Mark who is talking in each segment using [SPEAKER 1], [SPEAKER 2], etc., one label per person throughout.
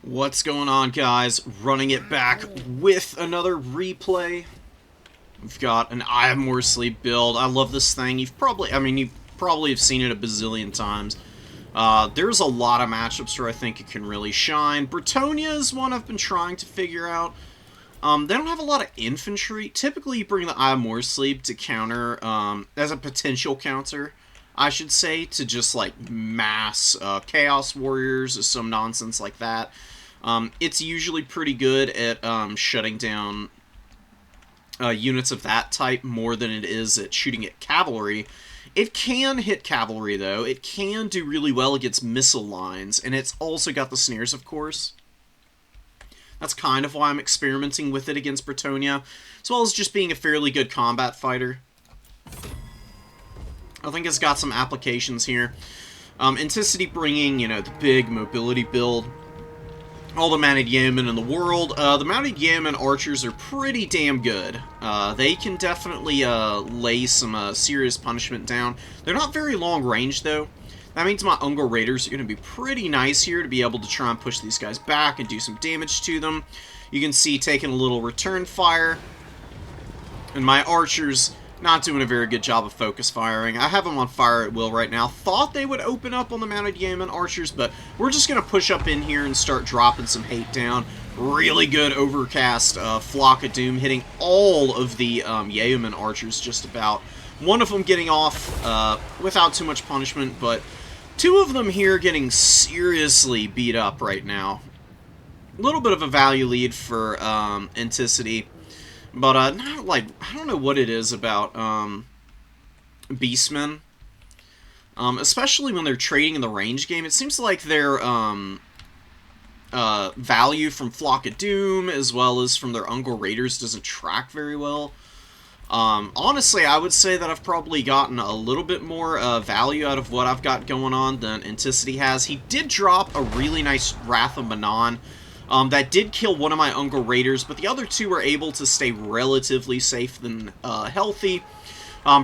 [SPEAKER 1] What's going on, guys? Running it back with another replay. We've got an Eye of More Sleep build. I love this thing. You probably have seen it a bazillion times. There's a lot of matchups where I think it can really shine. Bretonia is one I've been trying to figure out. They don't have a lot of infantry. Typically, you bring the Eye of More Sleep to counter, as a potential counter, I should say, to just, like, mass Chaos Warriors or some nonsense like that. It's usually pretty good at shutting down units of that type more than it is at shooting at cavalry. It can hit cavalry, though. It can do really well against missile lines, and it's also got the snares, of course. That's kind of why I'm experimenting with it against Bretonia, as well as just being a fairly good combat fighter. I think it's got some applications here. Anticity bringing, the big mobility build. All the mounted yeomen in the world. The mounted yeomen archers are pretty damn good. They can definitely lay some serious punishment down. They're not very long range, though. That means my Ungol Raiders are going to be pretty nice here to be able to try and push these guys back and do some damage to them. You can see taking a little return fire. And my archers not doing a very good job of focus firing. I have them on fire at will right now. Thought they would open up on the mounted yeoman archers, but we're just going to push up in here and start dropping some hate down. Really good overcast Flock of Doom hitting all of the yeoman archers just about. One of them getting off without too much punishment, but two of them here getting seriously beat up right now. A little bit of a value lead for Anticity. But, not like, I don't know what it is about, Beastmen. Especially when they're trading in the range game. It seems like their, value from Flock of Doom, as well as from their Ungol Raiders, doesn't track very well. Honestly, I would say that I've probably gotten a little bit more, value out of what I've got going on than Anticity has. He did drop a really nice Wrath of Manon. That did kill one of my Ungol Raiders, but the other two were able to stay relatively safe and healthy.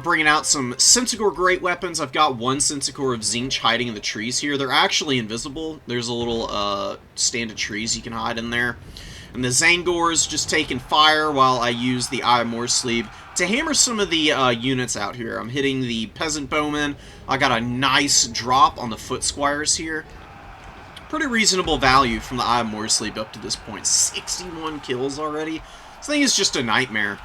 [SPEAKER 1] Bringing out some Centaur Great Weapons. I've got one Centaur of Zinch hiding in the trees here. They're actually invisible. There's a little stand of trees you can hide in there. And the Zangor's just taking fire while I use the Eye of More Sleep to hammer some of the units out here. I'm hitting the Peasant Bowmen. I got a nice drop on the Foot Squires here. Pretty reasonable value from the Eye of More Sleep up to this point. 61 kills already. This thing is just a nightmare.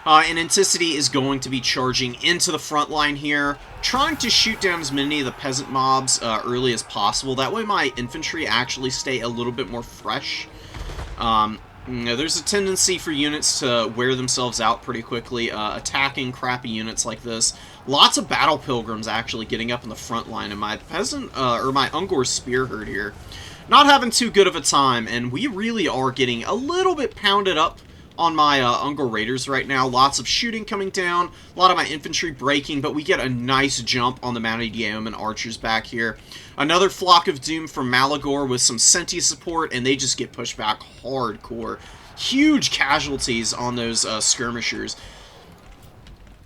[SPEAKER 1] And Anticity is going to be charging into the front line here, trying to shoot down as many of the peasant mobs early as possible. That way my infantry actually stay a little bit more fresh. There's a tendency for units to wear themselves out pretty quickly, attacking crappy units like this. Lots of Battle Pilgrims actually getting up in the front line, and my peasant, or my Ungor Spear Herd here, not having too good of a time, and we really are getting a little bit pounded up on my Ungor Raiders right now. Lots of shooting coming down, a lot of my infantry breaking, but we get a nice jump on the mounted yeoman archers back here. Another Flock of Doom from Malagor with some Senti support, and they just get pushed back hardcore. Huge casualties on those skirmishers.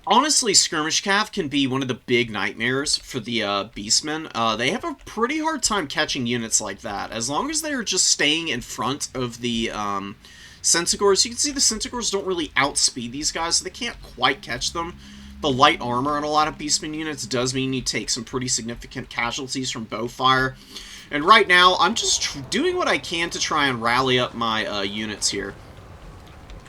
[SPEAKER 1] Honestly, Skirmish Cav can be one of the big nightmares for the Beastmen. They have a pretty hard time catching units like that. As long as they're just staying in front of the Centaurs. You can see the Centaurs don't really outspeed these guys, so they can't quite catch them. The light armor on a lot of Beastmen units does mean you take some pretty significant casualties from bow fire. And right now, I'm just doing what I can to try and rally up my units here.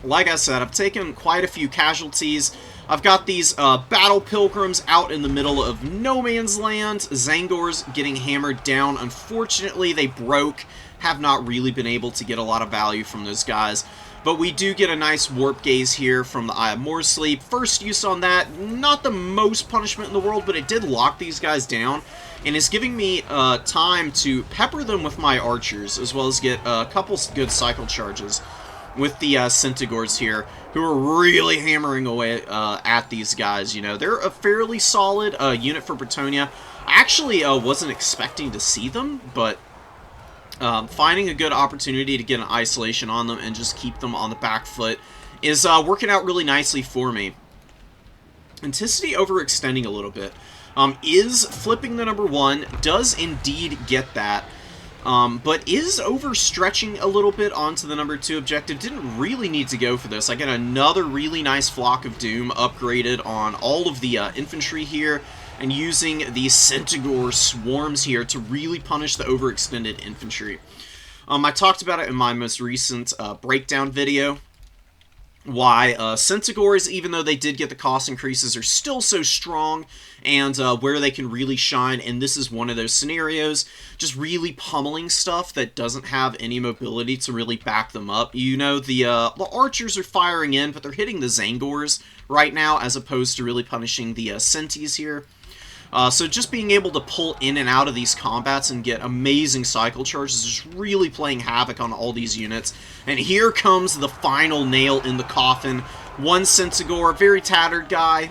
[SPEAKER 1] Like I said, I've taken quite a few casualties. I've got these Battle Pilgrims out in the middle of no man's land. Zangor's getting hammered down. Unfortunately, they broke. Have not really been able to get a lot of value from those guys. But we do get a nice Warp Gaze here from the Eye of More Sleep. First use on that, not the most punishment in the world, but it did lock these guys down. And is giving me time to pepper them with my archers, as well as get a couple good cycle charges with the Centaurs here, who are really hammering away at these guys. They're a fairly solid unit for Bretonia. I actually wasn't expecting to see them, but finding a good opportunity to get an isolation on them and just keep them on the back foot is working out really nicely for me. Anticity overextending a little bit. Is flipping the number 1, does indeed get that. but is overstretching a little bit onto the number 2 objective. Didn't really need to go for this. I get another really nice Flock of Doom upgraded on all of the infantry here, and using the Centaur swarms here to really punish the overextended infantry. I talked about it in my most recent breakdown video, why Centaurs, even though they did get the cost increases, are still so strong, and where they can really shine, and this is one of those scenarios, just really pummeling stuff that doesn't have any mobility to really back them up. You know, the archers are firing in, but they're hitting the Zangors right now, as opposed to really punishing the Centis here. So just being able to pull in and out of these combats and get amazing cycle charges is just really playing havoc on all these units. And here comes the final nail in the coffin. One Centaur, very tattered guy,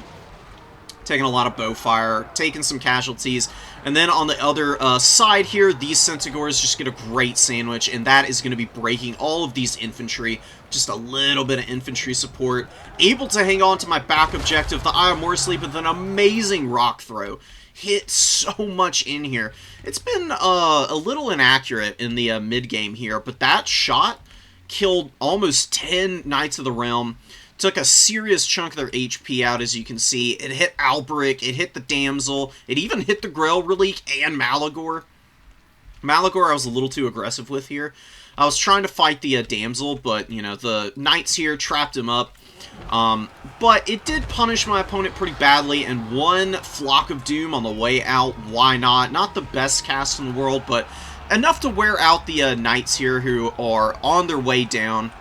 [SPEAKER 1] taking a lot of bow fire, taking some casualties. And then on the other side here, these Centaurs just get a great sandwich, and that is going to be breaking all of these infantry. Just a little bit of infantry support. Able to hang on to my back objective, the Eye of Morsley, with an amazing rock throw. Hit so much in here. It's been a little inaccurate in the mid-game here, but that shot killed almost 10 Knights of the Realm. Took a serious chunk of their HP out, as you can see. It hit Alberic, it hit the Damsel, it even hit the Grail Relic and Malagor. Malagor I was a little too aggressive with here. I was trying to fight the Damsel, but, you know, the Knights here trapped him up. But it did punish my opponent pretty badly, and one Flock of Doom on the way out, why not? Not the best cast in the world, but enough to wear out the Knights here who are on their way down.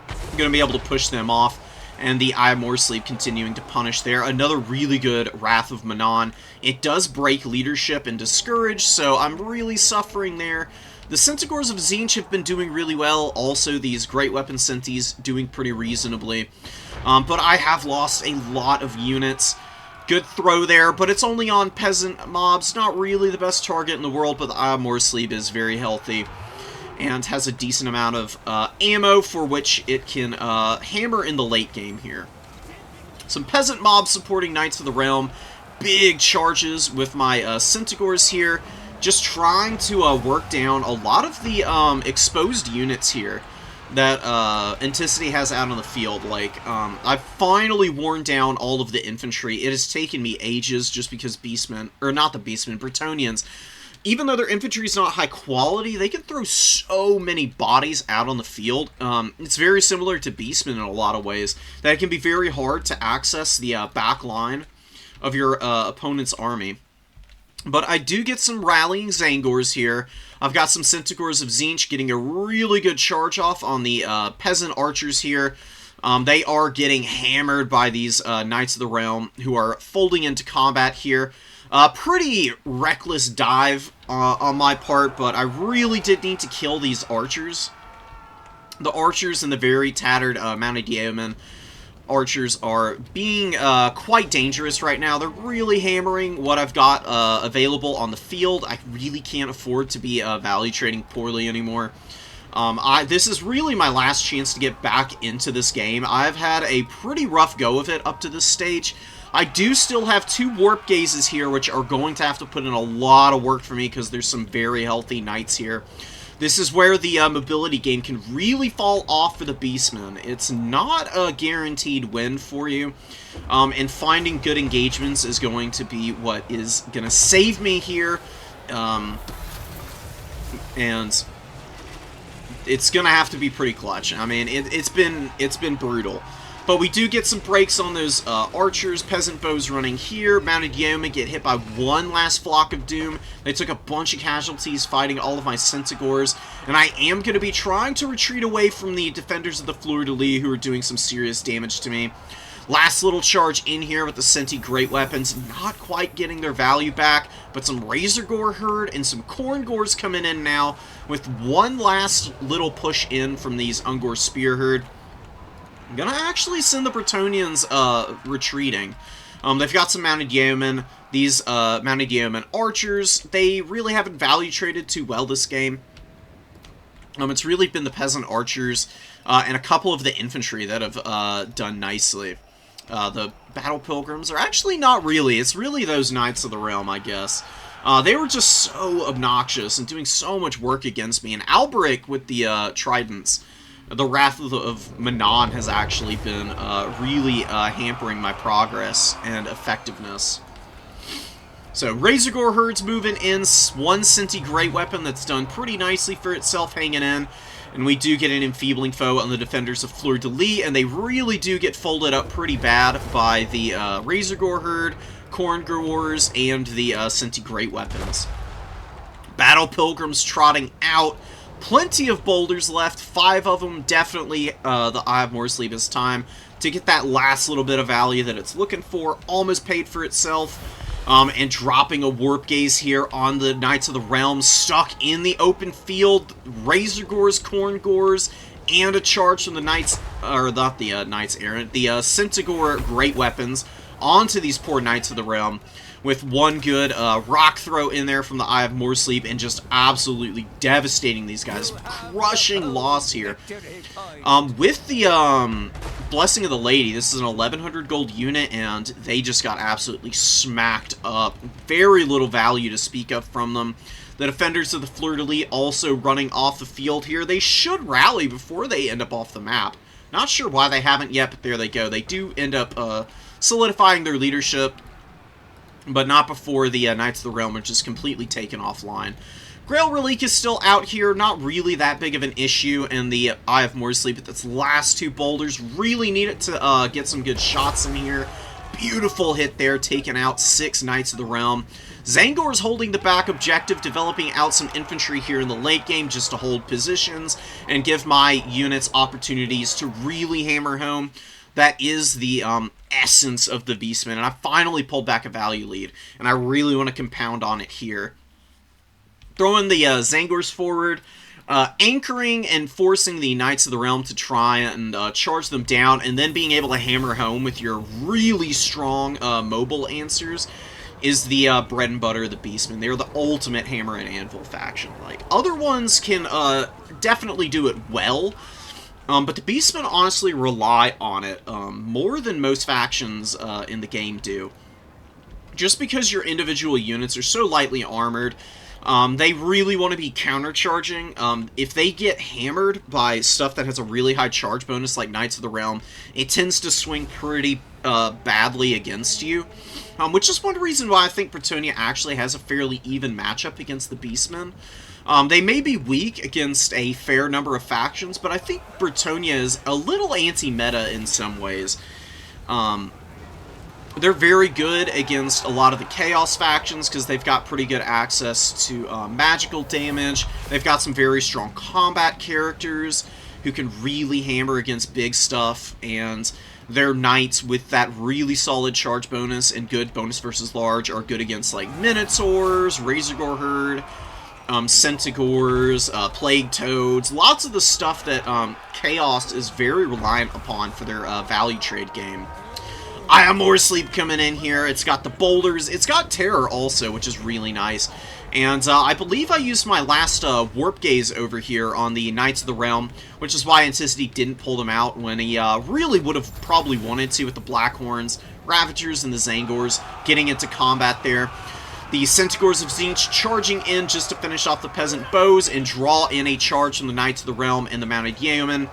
[SPEAKER 1] I'm going to be able to push them off. And the Eye of Morsley continuing to punish there. Another really good Wrath of Manon. It does break leadership and discourage, so I'm really suffering there. The Centaurs of Tzeentch have been doing really well. Also, these Great Weapon Centis doing pretty reasonably. But I have lost a lot of units. Good throw there, but it's only on peasant mobs. Not really the best target in the world, but the Eye of Morsley is very healthy. And has a decent amount of ammo for which it can hammer in the late game here. Some peasant mobs supporting Knights of the Realm. Big charges with my Centaurs here. Just trying to work down a lot of the exposed units here that Anticity has out on the field. Like, I've finally worn down all of the infantry. It has taken me ages just because Beastmen, or not the Beastmen, Bretonnians, even though their infantry is not high quality, they can throw so many bodies out on the field. It's very similar to Beastmen in a lot of ways, that it can be very hard to access the back line of your opponent's army. But I do get some rallying Zangors here. I've got some Centaurs of Tzeentch getting a really good charge off on the peasant archers here. They are getting hammered by these Knights of the Realm who are folding into combat here. Pretty reckless dive on my part, but I really did need to kill these archers. The archers and the very tattered Mounted Yeomen archers are being quite dangerous right now. They're really hammering what I've got available on the field. I really can't afford to be value trading poorly anymore. This is really my last chance to get back into this game. I've had a pretty rough go of it up to this stage. I do still have 2 Warp Gazes here, which are going to have to put in a lot of work for me because there's some very healthy Knights here. This is where the mobility game can really fall off for the Beastmen. It's not a guaranteed win for you, and finding good engagements is going to be what is going to save me here, and it's going to have to be pretty clutch. I mean, it's been brutal. But we do get some breaks on those archers, peasant bows running here. Mounted Yeomen get hit by one last Flock of Doom. They took a bunch of casualties fighting all of my Centaurs. And I am going to be trying to retreat away from the defenders of the Fleur-de-Lis who are doing some serious damage to me. Last little charge in here with the Centi Great Weapons. Not quite getting their value back, but some Razor Gore Herd and some Corn Gores coming in now with one last little push in from these Ungor Spear Herd. I'm gonna actually send the Bretonnians retreating. They've got some Mounted Yeomen. These Mounted Yeomen archers, they really haven't value traded too well this game. It's really been the peasant archers and a couple of the infantry that have done nicely. The Battle Pilgrims are actually not really. It's really those Knights of the Realm, I guess. They were just so obnoxious and doing so much work against me. And Alberic with the Tridents, the Wrath of Manon has actually been really hampering my progress and effectiveness. So, Razorgore Herde's moving in, one Senti Great Weapon that's done pretty nicely for itself hanging in, and we do get an Enfeebling Foe on the defenders of Fleur-de-Lis, and they really do get folded up pretty bad by the Razorgore Herde, Corngors, and the Senti Great Weapons. Battle Pilgrims trotting out, plenty of boulders left, 5 of them, definitely the Eye of Morsleep is time to get that last little bit of value that it's looking for, almost paid for itself. And dropping a Warp Gaze here on the Knights of the Realm, stuck in the open field, Razorgores, Corngors, and a charge from the Knights, or not the Knights Errant, the Centaur Great Weapons onto these poor Knights of the Realm, with one good rock throw in there from the Eye of Morsleep, and just absolutely devastating these guys. Crushing loss here. With the Blessing of the Lady, this is an 1100 gold unit, and they just got absolutely smacked up. Very little value to speak of from them. The defenders of the Fleur-de-Lis also running off the field here. They should rally before they end up off the map. Not sure why they haven't yet, but there they go. They do end up solidifying their leadership, but not before the Knights of the Realm are just completely taken offline. Grail Relique is still out here, not really that big of an issue, and the Eye of Morsleep at its last 2 boulders really need it to get some good shots in here. Beautiful hit there, taking out 6 Knights of the Realm. Zangor's holding the back objective, developing out some infantry here in the late game just to hold positions and give my units opportunities to really hammer home. That is the essence of the Beastmen, and I finally pulled back a value lead, and I really want to compound on it here. Throwing the Zangors forward, anchoring and forcing the Knights of the Realm to try and charge them down, and then being able to hammer home with your really strong mobile answers is the bread and butter of the Beastmen. They're the ultimate hammer and anvil faction. Like, other ones can definitely do it well, but the Beastmen honestly rely on it more than most factions in the game do. Just because your individual units are so lightly armored, they really want to be countercharging. If they get hammered by stuff that has a really high charge bonus like Knights of the Realm, it tends to swing pretty badly against you. Which is one reason why I think Bretonnia actually has a fairly even matchup against the Beastmen. They may be weak against a fair number of factions, but I think Bretonnia is a little anti-meta in some ways. They're very good against a lot of the Chaos factions because they've got pretty good access to magical damage. They've got some very strong combat characters who can really hammer against big stuff, and their knights with that really solid charge bonus and good bonus versus large are good against like Minotaurs, Razorgore Herde, Centaurs, Plague Toads, lots of the stuff that Chaos is very reliant upon for their value trade game. Eye of Morsleep coming in here. It's got the boulders. It's got Terror also, which is really nice. And I believe I used my last Warp Gaze over here on the Knights of the Realm, which is why Anticity didn't pull them out when he really would have probably wanted to with the Blackhorns, Ravagers, and the Zangors getting into combat there. The Centaurs of Tzeentch charging in just to finish off the Peasant Bows and draw in a charge from the Knights of the Realm and the Mounted Yeomen.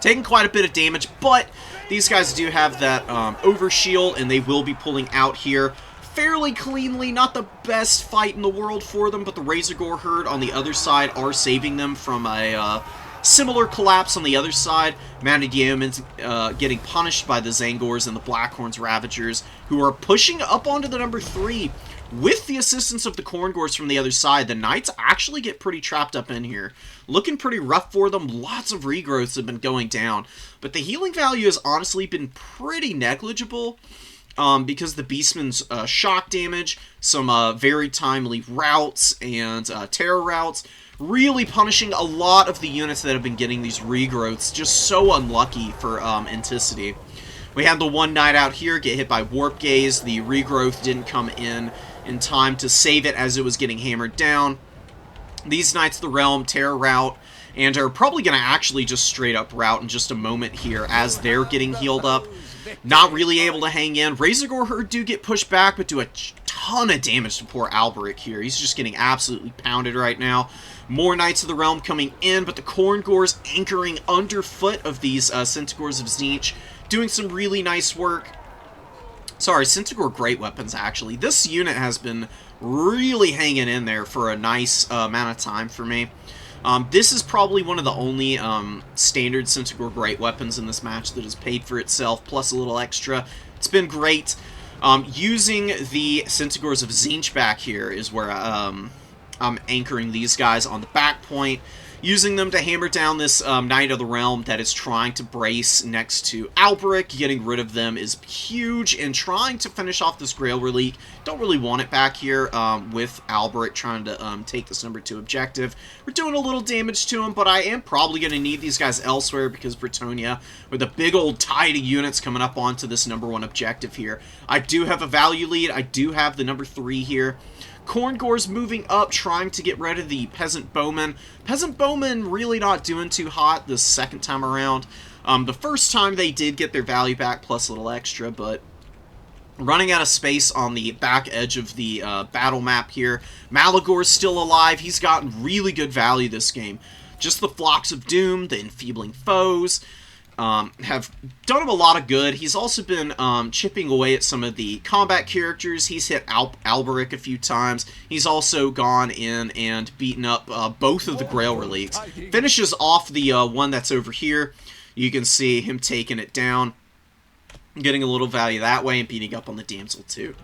[SPEAKER 1] Taking quite a bit of damage, but these guys do have that overshield, and they will be pulling out here fairly cleanly. Not the best fight in the world for them, but the Razorgore Herde on the other side are saving them from a similar collapse on the other side. Mounted Yeomen getting punished by the Zangors and the Blackhorns Ravagers, who are pushing up onto the number 3. With the assistance of the Corngors from the other side, the Knights actually get pretty trapped up in here. Looking pretty rough for them. Lots of regrowths have been going down. But the healing value has honestly been pretty negligible because the Beastmen's shock damage, some very timely routes, and terror routes, really punishing a lot of the units that have been getting these regrowths. Just so unlucky for Anticity. We had the one knight out here get hit by Warp Gaze. The regrowth didn't come in time to save it as it was getting hammered down. These Knights of the Realm terror route and are probably going to actually just straight up route in just a moment here as they're getting healed up. Not really able to hang in. Razorgore Herde do get pushed back, but do a ton of damage to poor Alberic here. He's just getting absolutely pounded right now. More Knights of the Realm coming in, but the Khorngors anchoring underfoot of these Centaurs of Tzeentch, doing some really nice work. Sorry, Centaur Great Weapons, actually. This unit has been really hanging in there for a nice amount of time for me. This is probably one of the only standard Centaur Great Weapons in this match that has paid for itself, plus a little extra. It's been great. Using the Centaurs of Tzeentch back here is where I'm anchoring these guys on the back point, using them to hammer down this Knight of the Realm that is trying to brace next to Alberic. Getting rid of them is huge, and trying to finish off this Grail Relic. Don't really want it back here with Alberic trying to take this number 2 objective. We're doing a little damage to him, but I am probably going to need these guys elsewhere because Bretonnia, with a big old tide of units coming up onto this number 1 objective here. I do have a value lead. I do have the number 3 here. Khorngors moving up, trying to get rid of the Peasant Bowmen. Peasant Bowmen really not doing too hot this second time around. The first time they did get their value back, plus a little extra, but running out of space on the back edge of the battle map here. Malagor's still alive. He's gotten really good value this game. Just the Flocks of Doom, the Enfeebling Foes, have done him a lot of good. He's also been chipping away at some of the combat characters. He's hit Alberic a few times. He's also gone in and beaten up both of the Grail Relics. Finishes off the one that's over here. You can see him taking it down, getting a little value that way, and beating up on the Damsel too.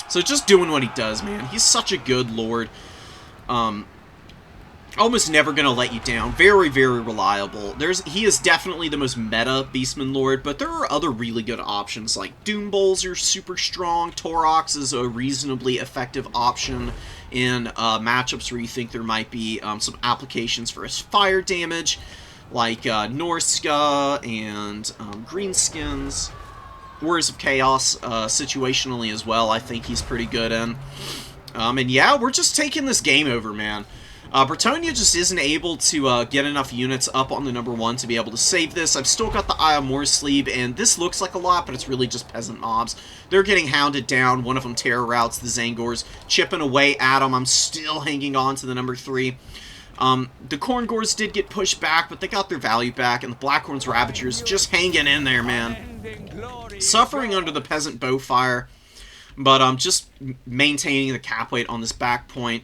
[SPEAKER 1] So just doing what he does, man. He's such a good lord. Almost never going to let you down. Very, very reliable. He is definitely the most meta Beastman Lord, but there are other really good options, like Doom Bowls are super strong. Taurox is a reasonably effective option in matchups where you think there might be some applications for his fire damage, like Norska and Greenskins. Warriors of Chaos situationally as well, I think he's pretty good in. And yeah, we're just taking this game over, man. Bretonnia just isn't able to get enough units up on the number 1 to be able to save this. I've still got the Eye of Moor sleeve, and this looks like a lot, but it's really just peasant mobs. They're getting hounded down. One of them terror routes the Zangors, chipping away at them. I'm still hanging on to the number 3. The Khorngors did get pushed back, but they got their value back, and the Blackhorn's Ravagers just hanging in there, man. Suffering under the peasant bow fire, but just maintaining the cap weight on this back point.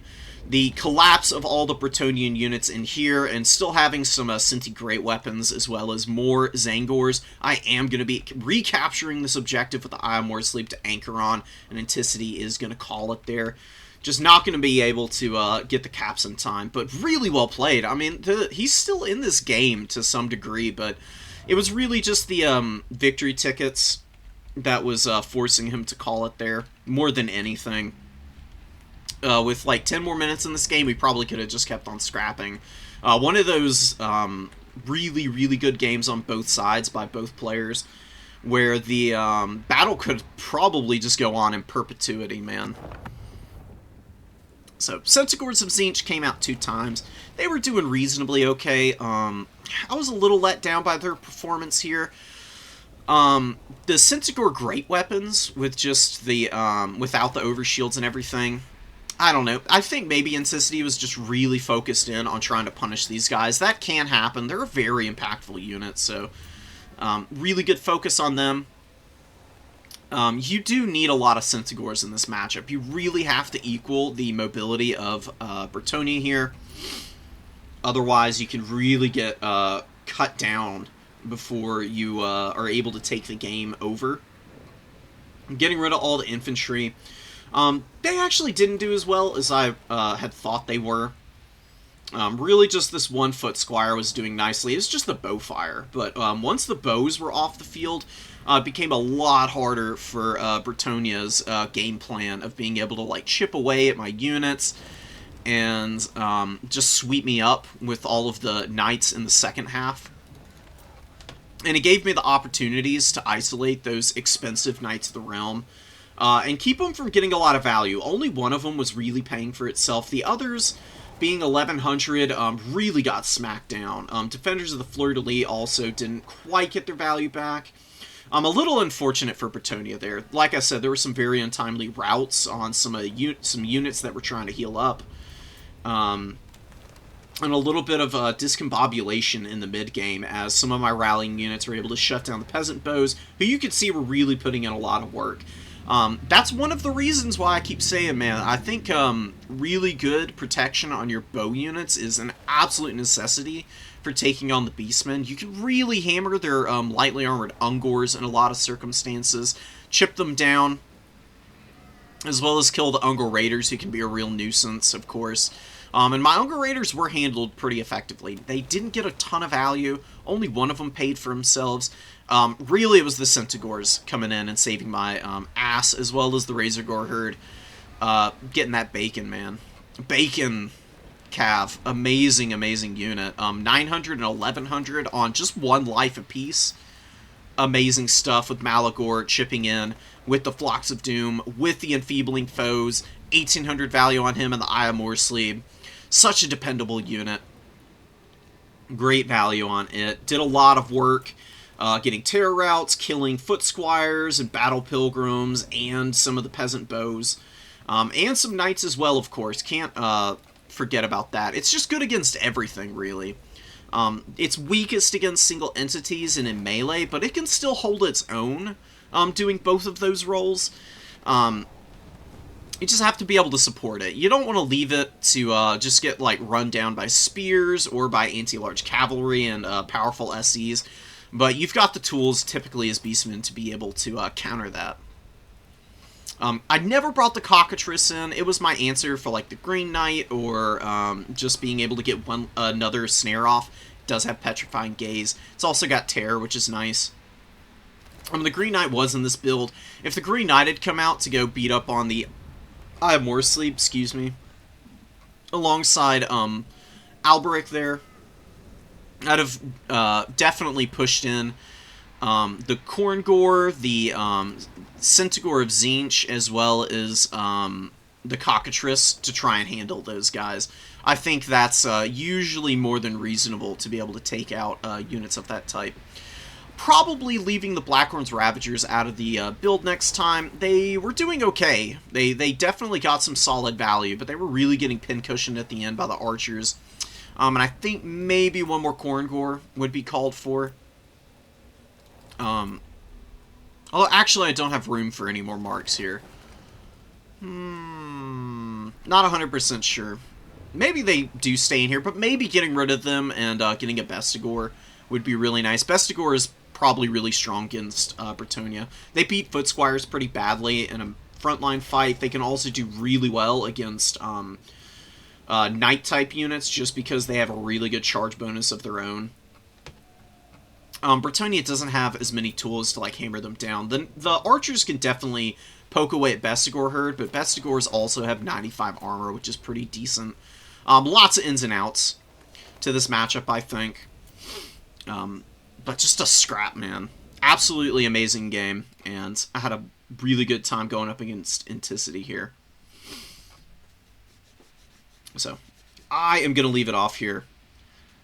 [SPEAKER 1] The collapse of all the Bretonian units in here, and still having some Cinti Great Weapons, as well as more Zangors. I am going to be recapturing this objective with the Eye of Moor Sleep to anchor on, and Anticity is going to call it there. Just not going to be able to get the caps in time, but really well played. I mean, he's still in this game to some degree, but it was really just the victory tickets that was forcing him to call it there, more than anything. With like 10 more minutes in this game, we probably could have just kept on scrapping. One of those really, really good games on both sides by both players, where the battle could probably just go on in perpetuity, man. So, Centaurs of Tzeentch came out 2 times. They were doing reasonably okay. I was a little let down by their performance here. The Centaur Great Weapons, with just the, without the overshields and everything, I don't know. I think maybe Anticity was just really focused in on trying to punish these guys. That can happen. They're a very impactful unit, so really good focus on them. You do need a lot of Centaurs in this matchup. You really have to equal the mobility of Bretonnia here. Otherwise, you can really get cut down before you are able to take the game over. Getting rid of all the infantry. They actually didn't do as well as I had thought they were. Really just this 1-foot squire was doing nicely. It's just the bow fire. But once the bows were off the field, it became a lot harder for Bretonnia's game plan of being able to like chip away at my units and just sweep me up with all of the knights in the second half. And it gave me the opportunities to isolate those expensive Knights of the Realm. And keep them from getting a lot of value. Only one of them was really paying for itself. The others, being 1100, really got smacked down. Defenders of the Fleur-de-Lis also didn't quite get their value back. A little unfortunate for Bretonia there. Like I said, there were some very untimely routes on some units that were trying to heal up. And a little bit of discombobulation in the mid-game as some of my rallying units were able to shut down the peasant bows, who you could see were really putting in a lot of work. That's one of the reasons why I keep saying, man, I think really good protection on your bow units is an absolute necessity for taking on the Beastmen. You can really hammer their lightly armored Ungors in a lot of circumstances, chip them down, as well as kill the Ungor Raiders, who can be a real nuisance, of course. And my Ungor Raiders were handled pretty effectively. They didn't get a ton of value. Only one of them paid for themselves. Really, it was the Centaurs coming in and saving my ass, as well as the Razorgore herd getting that bacon, man. Bacon Cav. Amazing, amazing unit. 900 and 1100 on just one life apiece. Amazing stuff with Malagor chipping in with the Flocks of Doom, with the Enfeebling Foes. 1800 value on him and the Eye of Morsleep. Such a dependable unit. Great value on it. Did a lot of work getting terror routes, killing foot squires and battle pilgrims, and some of the peasant bows. And some knights as well, of course. Can't forget about that. It's just good against everything, really. It's weakest against single entities and in melee, but it can still hold its own doing both of those roles. You just have to be able to support it. You don't want to leave it to just get like run down by spears or by anti-large cavalry and powerful SEs, but you've got the tools typically as Beastmen to be able to counter that. I never brought the Cockatrice in. It was my answer for like the Green Knight or just being able to get another snare off. It does have Petrifying Gaze. It's also got Terror, which is nice. The Green Knight was in this build. If the Green Knight had come out to go beat up on the Eye of Morsleep, excuse me, alongside Alberic there, I'd have definitely pushed in the Korngor, the Centaur of Tzeentch, as well as the Cockatrice to try and handle those guys. I think that's usually more than reasonable to be able to take out units of that type. Probably leaving the Blackhorn's Ravagers out of the build next time. They were doing okay. They definitely got some solid value, but they were really getting pincushioned at the end by the Archers. And I think maybe one more Korngor would be called for. Although, actually, I don't have room for any more marks here. Not 100% sure. Maybe they do stay in here, but maybe getting rid of them and getting a Bestigor would be really nice. Bestigor is probably really strong against Bretonia. They beat Foot Squires pretty badly in a frontline fight. They can also do really well against Knight-type units just because they have a really good charge bonus of their own. Bretonia doesn't have as many tools to like hammer them down. The Archers can definitely poke away at Bestigor herd, but Bestigors also have 95 armor, which is pretty decent. Lots of ins and outs to this matchup, I think. But just a scrap, man. Absolutely amazing game, and I had a really good time going up against Inticity here. So, I am going to leave it off here.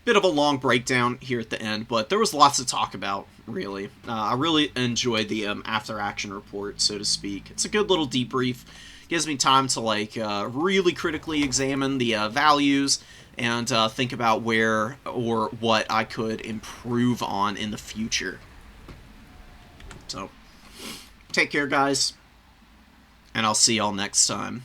[SPEAKER 1] Bit of a long breakdown here at the end, but there was lots to talk about, really. I really enjoyed the after-action report, so to speak. It's a good little debrief. Gives me time to like really critically examine the values and think about where or what I could improve on in the future. So, take care, guys, and I'll see y'all next time.